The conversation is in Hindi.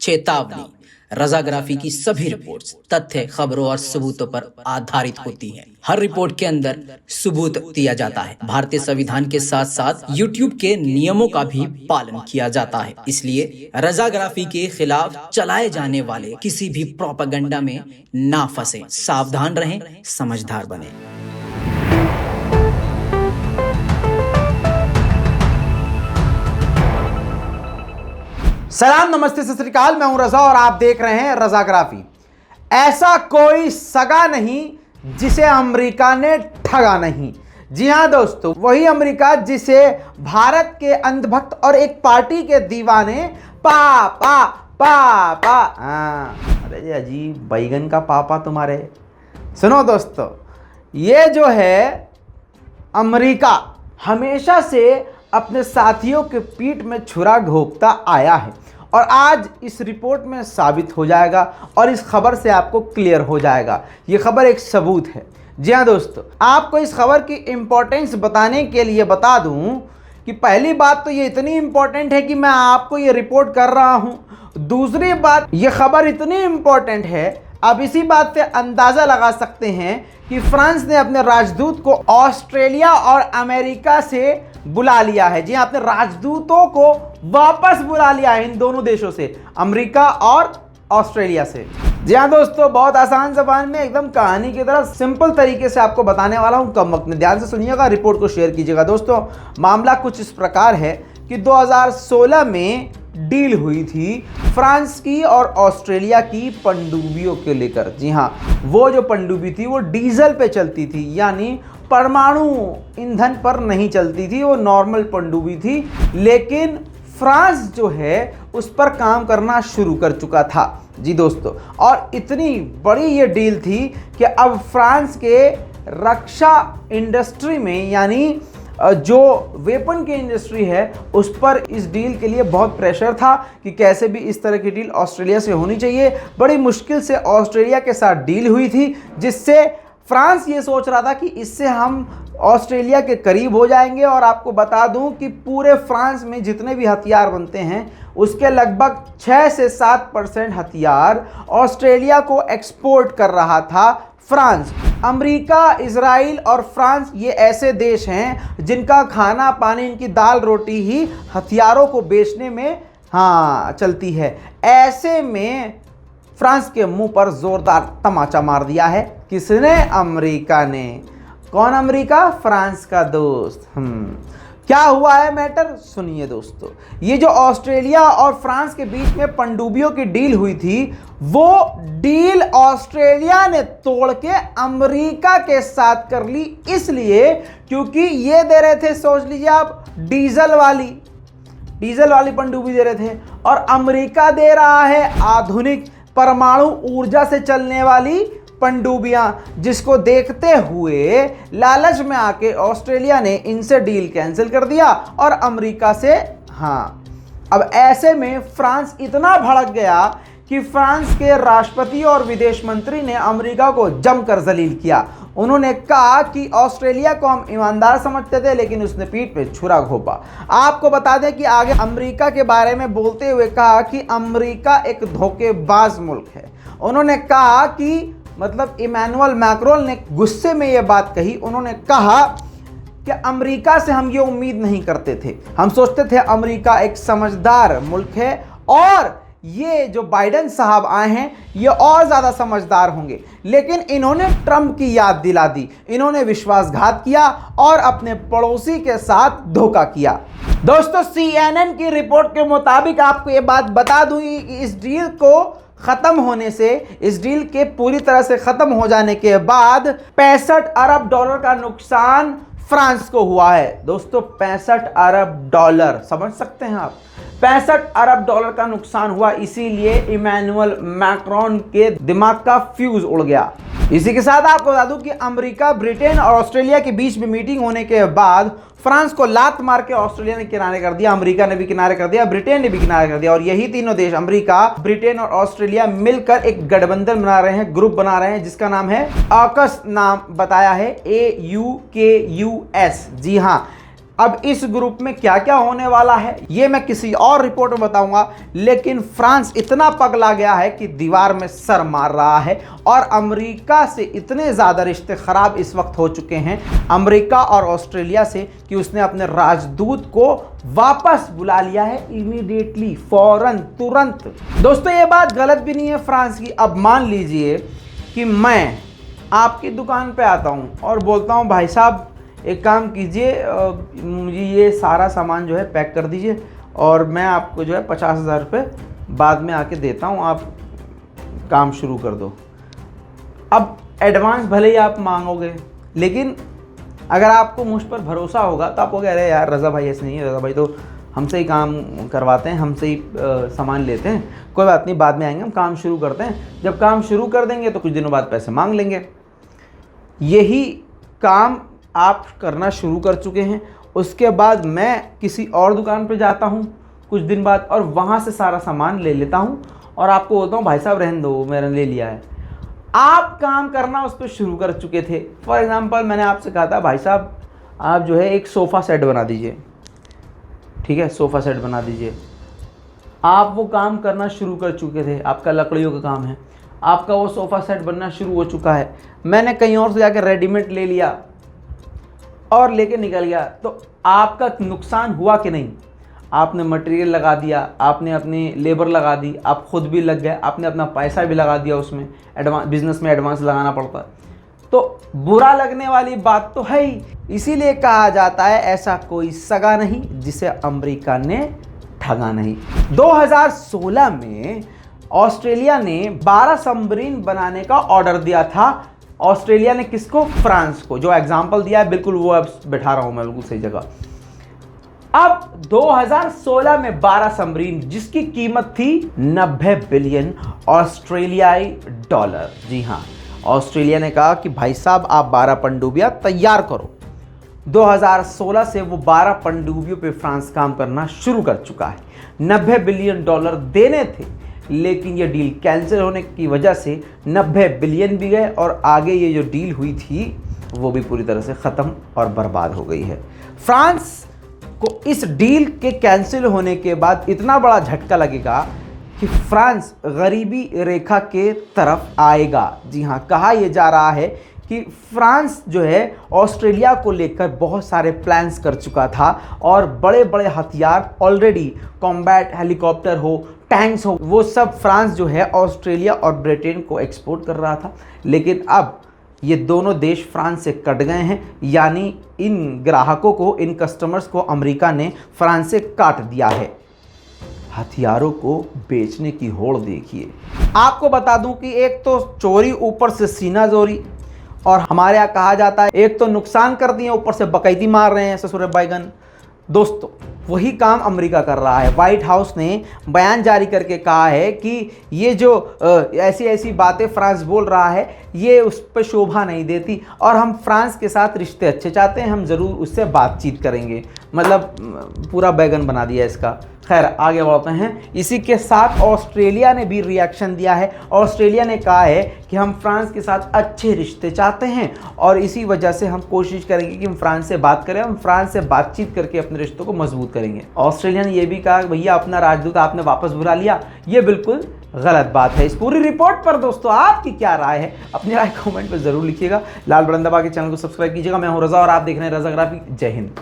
चेतावनी, रजाग्राफी की सभी रिपोर्ट्स तथ्य, खबरों और सबूतों पर आधारित होती हैं। हर रिपोर्ट के अंदर सबूत दिया जाता है। भारतीय संविधान के साथ साथ यूट्यूब के नियमों का भी पालन किया जाता है। इसलिए रजाग्राफी के खिलाफ चलाए जाने वाले किसी भी प्रोपेगेंडा में ना फंसे। सावधान रहें, समझदार बने। सलाम, नमस्ते, सत श्री अकाल। मैं हूं रजा और आप देख रहे हैं रजाग्राफी। ऐसा कोई सगा नहीं जिसे अमेरिका ने ठगा नहीं। जी हां दोस्तों, वही अमेरिका जिसे भारत के अंधभक्त और एक पार्टी के दीवाने पापा पापा, अरे जी अजीब बैगन का पापा तुम्हारे। सुनो दोस्तों, ये जो है अमेरिका हमेशा से अपने साथियों के पीठ में छुरा घोंपता आया है और आज इस रिपोर्ट में साबित हो जाएगा और इस खबर से आपको क्लियर हो जाएगा। ये खबर एक सबूत है। जी हाँ दोस्तों, आपको इस खबर की इम्पोर्टेंस बताने के लिए बता दूं कि पहली बात तो ये इतनी इम्पोर्टेंट है कि मैं आपको ये रिपोर्ट कर रहा हूँ। दूसरी बात, ये खबर इतनी इम्पोर्टेंट है, अब इसी बात से अंदाज़ा लगा सकते हैं कि फ्रांस ने अपने राजदूत को ऑस्ट्रेलिया और अमेरिका से बुला लिया है। जी, अपने राजदूतों को वापस बुला लिया है इन दोनों देशों से, अमेरिका और ऑस्ट्रेलिया से। जी हाँ दोस्तों, बहुत आसान ज़बान में एकदम कहानी की तरह सिंपल तरीके से आपको बताने वाला हूँ। कम वक्त में ध्यान से सुनिएगा, रिपोर्ट को शेयर कीजिएगा। दोस्तों, मामला कुछ इस प्रकार है कि 2016 में डील हुई थी फ्रांस की और ऑस्ट्रेलिया की पनडुब्बियों के लेकर। जी हाँ, वो जो पनडुब्बी थी वो डीजल पे चलती थी, यानी परमाणु ईंधन पर नहीं चलती थी, वो नॉर्मल पनडुब्बी थी। लेकिन फ्रांस जो है उस पर काम करना शुरू कर चुका था। जी दोस्तों, और इतनी बड़ी ये डील थी कि अब फ्रांस के रक्षा इंडस्ट्री में, यानी जो वेपन की इंडस्ट्री है, उस पर इस डील के लिए बहुत प्रेशर था कि कैसे भी इस तरह की डील ऑस्ट्रेलिया से होनी चाहिए। बड़ी मुश्किल से ऑस्ट्रेलिया के साथ डील हुई थी, जिससे फ्रांस ये सोच रहा था कि इससे हम ऑस्ट्रेलिया के करीब हो जाएंगे। और आपको बता दूं कि पूरे फ्रांस में जितने भी हथियार बनते हैं उसके लगभग 6 से 7% हथियार ऑस्ट्रेलिया को एक्सपोर्ट कर रहा था फ्रांस। अमेरिका, इजराइल और फ्रांस ये ऐसे देश हैं जिनका खाना पानी, इनकी दाल रोटी ही हथियारों को बेचने में चलती है। ऐसे में फ्रांस के मुंह पर जोरदार तमाचा मार दिया है। किसने? अमेरिका ने। कौन अमेरिका? फ्रांस का दोस्त। क्या हुआ है मैटर, सुनिए दोस्तों। ये जो ऑस्ट्रेलिया और फ्रांस के बीच में पनडुब्बियों की डील हुई थी, वो डील ऑस्ट्रेलिया ने तोड़ के अमेरिका के साथ कर ली, इसलिए क्योंकि ये दे रहे थे, सोच लीजिए आप, डीजल वाली पनडुब्बी दे रहे थे और अमेरिका दे रहा है आधुनिक परमाणु ऊर्जा से चलने वाली पनडुब्बियां, जिसको देखते हुए लालच में आके ऑस्ट्रेलिया ने इनसे डील कैंसिल कर दिया और अमेरिका से अब ऐसे में फ्रांस इतना भड़क गया कि फ्रांस के राष्ट्रपति और विदेश मंत्री ने अमेरिका को जमकर जलील किया। उन्होंने कहा कि ऑस्ट्रेलिया को हम ईमानदार समझते थे, लेकिन उसने पीठ पे छुरा घोंपा। आपको बता दें कि आगे अमेरिका के बारे में बोलते हुए कहा कि अमेरिका एक धोखेबाज मुल्क है। उन्होंने कहा कि मतलब इमैनुअल मैक्रोन ने गुस्से में यह बात कही। उन्होंने कहा कि अमेरिका से हम ये उम्मीद नहीं करते थे, हम सोचते थे अमेरिका एक समझदार मुल्क है और ये जो बाइडेन साहब आए हैं ये और ज़्यादा समझदार होंगे। लेकिन इन्होंने ट्रंप की याद दिला दी, इन्होंने विश्वासघात किया और अपने पड़ोसी के साथ धोखा किया। दोस्तों, CNN की रिपोर्ट के मुताबिक आपको ये बात बता दूं कि इस डील को ख़त्म होने से, इस डील के पूरी तरह से ख़त्म हो जाने के बाद 65 अरब डॉलर का नुकसान फ्रांस को हुआ है। दोस्तों, 65 अरब डॉलर, समझ सकते हैं आप, 65 अरब डॉलर का नुकसान हुआ। इसीलिए इमैनुअल मैक्रोन के दिमाग का फ्यूज उड़ गया। इसी के साथ आपको बता दूं कि अमेरिका, ब्रिटेन और ऑस्ट्रेलिया के बीच में मीटिंग होने के बाद फ्रांस को लात मार के ऑस्ट्रेलिया ने किनारे कर दिया, अमेरिका ने भी किनारे कर दिया, ब्रिटेन ने भी किनारे कर दिया। और यही तीनों देश, अमेरिका, ब्रिटेन और ऑस्ट्रेलिया, मिलकर एक गठबंधन बना रहे हैं, ग्रुप बना रहे हैं, जिसका नाम है AUKUS। नाम बताया है AUKUS। जी हाँ, अब इस ग्रुप में क्या क्या होने वाला है ये मैं किसी और रिपोर्ट में बताऊंगा, लेकिन फ्रांस इतना पगला गया है कि दीवार में सर मार रहा है और अमेरिका से इतने ज़्यादा रिश्ते ख़राब इस वक्त हो चुके हैं अमेरिका और ऑस्ट्रेलिया से कि उसने अपने राजदूत को वापस बुला लिया है इमीडिएटली, फौरन, तुरंत। दोस्तों ये बात गलत भी नहीं है फ्रांस की। अब मान लीजिए कि मैं आपकी दुकान पे आता हूँ और बोलता हूँ भाई साहब एक काम कीजिए, मुझे ये सारा सामान जो है पैक कर दीजिए और मैं आपको जो है 50,000 रुपये बाद में आके देता हूँ, आप काम शुरू कर दो। अब एडवांस भले ही आप मांगोगे, लेकिन अगर आपको मुझ पर भरोसा होगा तो आप कहोगे अरे यार रज़ा भाई ऐसे नहीं है, रज़ा भाई तो हमसे ही काम करवाते हैं, हमसे ही सामान लेते हैं, कोई बात नहीं बाद में आएंगे, हम काम शुरू करते हैं। जब काम शुरू कर देंगे तो कुछ दिनों बाद पैसे मांग लेंगे। यही काम आप करना शुरू कर चुके हैं। उसके बाद मैं किसी और दुकान पर जाता हूँ कुछ दिन बाद और वहाँ से सारा सामान ले लेता हूँ और आपको बोलता हूँ भाई साहब रहने दो, मैंने ले लिया है। आप काम करना उस पर शुरू कर चुके थे। फॉर एग्ज़ाम्पल मैंने आपसे कहा था भाई साहब आप जो है एक सोफ़ा सेट बना दीजिए, ठीक है, सोफ़ा सेट बना दीजिए। आप वो काम करना शुरू कर चुके थे, आपका लकड़ियों का काम है, आपका वो सोफ़ा सेट बनना शुरू हो चुका है। मैंने कहीं और से जाकर रेडीमेड ले लिया और लेके निकल गया, तो आपका नुकसान हुआ कि नहीं? आपने मटेरियल लगा दिया, आपने अपनी लेबर लगा दी, आप खुद भी लग गए, आपने अपना पैसा भी लगा दिया उसमें, एडवांस, बिजनेस में एडवांस लगाना पड़ता है, तो बुरा लगने वाली बात तो है ही। इसीलिए कहा जाता है ऐसा कोई सगा नहीं जिसे अमेरिका ने ठगा नहीं। 2016 में ऑस्ट्रेलिया ने 12 सबमरीन बनाने का ऑर्डर दिया था। ऑस्ट्रेलिया ने किसको? फ्रांस को। जो एग्जाम्पल दिया है बिल्कुल वो अब बैठा रहा हूं मैं बिल्कुल सही जगह। अब 2016 में 12 सबमरीन जिसकी कीमत थी 90 बिलियन ऑस्ट्रेलियाई डॉलर। जी हां, ऑस्ट्रेलिया ने कहा कि भाई साहब आप 12 पनडुब्बियां तैयार करो। 2016 से वो 12 पनडुब्बियों पे फ्रांस काम करना शुरू कर चुका है। 90 बिलियन डॉलर देने थे, लेकिन ये डील कैंसिल होने की वजह से 90 बिलियन भी गए और आगे ये जो डील हुई थी वो भी पूरी तरह से ख़त्म और बर्बाद हो गई है। फ्रांस को इस डील के कैंसिल होने के बाद इतना बड़ा झटका लगेगा कि फ्रांस गरीबी रेखा के तरफ आएगा। जी हाँ, कहा यह जा रहा है कि फ्रांस जो है ऑस्ट्रेलिया को लेकर बहुत सारे प्लान्स कर चुका था और बड़े बड़े हथियार ऑलरेडी, कॉम्बैट हेलीकॉप्टर हो, टैंक्स हो, वो सब फ्रांस जो है ऑस्ट्रेलिया और ब्रिटेन को एक्सपोर्ट कर रहा था। लेकिन अब ये दोनों देश फ्रांस से कट गए हैं, यानी इन ग्राहकों को, इन कस्टमर्स को अमेरिका ने फ्रांस से काट दिया है। हथियारों को बेचने की होड़ देखिए। आपको बता दूं कि एक तो चोरी ऊपर से सीना जोरी, और हमारे यहाँ कहा जाता है एक तो नुकसान कर दिए ऊपर से बकैती मार रहे हैं ससुर बैगन। दोस्तों वही काम अमेरिका कर रहा है। व्हाइट हाउस ने बयान जारी करके कहा है कि ये जो ऐसी ऐसी बातें फ्रांस बोल रहा है ये उस पर शोभा नहीं देती और हम फ्रांस के साथ रिश्ते अच्छे चाहते हैं, हम ज़रूर उससे बातचीत करेंगे। मतलब पूरा बैगन बना दिया इसका। खैर आगे बढ़ते हैं। इसी के साथ ऑस्ट्रेलिया ने भी रिएक्शन दिया है। ऑस्ट्रेलिया ने कहा है कि हम फ्रांस के साथ अच्छे रिश्ते चाहते हैं और इसी वजह से हम कोशिश करेंगे कि हम फ्रांस से बात करें, हम फ्रांस से बातचीत करके अपने रिश्तों को मजबूत करेंगे। ऑस्ट्रेलिया ने यह भी कहा भैया अपना राजदूत आपने वापस बुला लिया, ये बिल्कुल गलत बात है। इस पूरी रिपोर्ट पर दोस्तों आपकी क्या राय है? अपनी राय कमेंट में जरूर लिखिएगा। लाल बटन दबा के चैनल को सब्सक्राइब कीजिएगा। मैं हूं रजा और आप देख रहे हैं रजाग्राफी। जय हिंद।